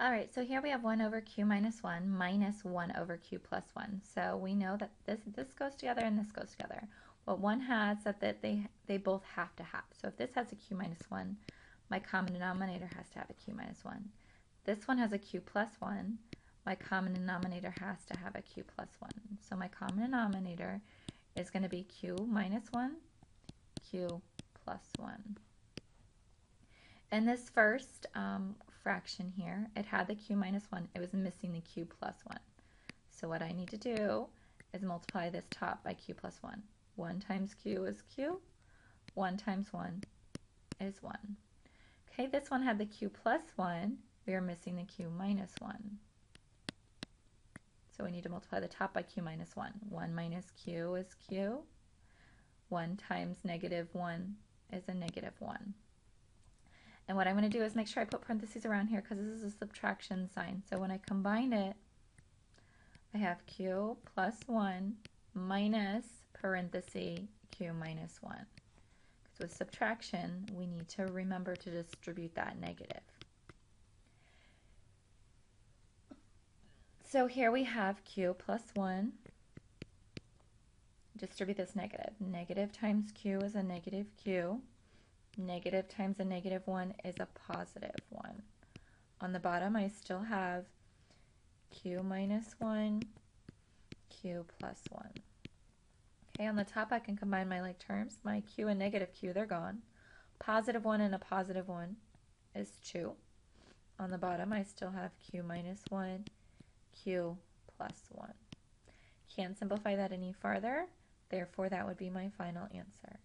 All right, so here we have 1 over q minus 1 minus 1 over q plus 1. So we know that this goes together and this goes together. What one has that they both have to have. So if this has a q minus 1, my common denominator has to have a q minus 1. This one has a q plus 1. My common denominator has to have a q plus 1. So my common denominator is going to be q minus 1, q plus 1. In this first fraction here, it had the q minus 1. It was missing the q plus 1. So what I need to do is multiply this top by q plus 1. 1 times q is q. 1 times 1 is 1. Okay, this one had the q plus 1. We are missing the q minus 1. So we need to multiply the top by q minus 1. 1 minus q is q. 1 times negative 1 is a negative 1. And what I'm going to do is make sure I put parentheses around here because this is a subtraction sign. So when I combine it, I have q plus 1 minus parenthesis q minus 1. Because with subtraction, we need to remember to distribute that negative. So here we have q plus 1. Distribute this negative. Negative times q is a negative q. Negative times a negative 1 is a positive 1. On the bottom, I still have q minus 1, q plus 1. Okay, on the top, I can combine my like terms. My q and negative q, they're gone. Positive 1 and a positive 1 is 2. On the bottom, I still have q minus 1, q plus 1. Can't simplify that any farther. Therefore, that would be my final answer.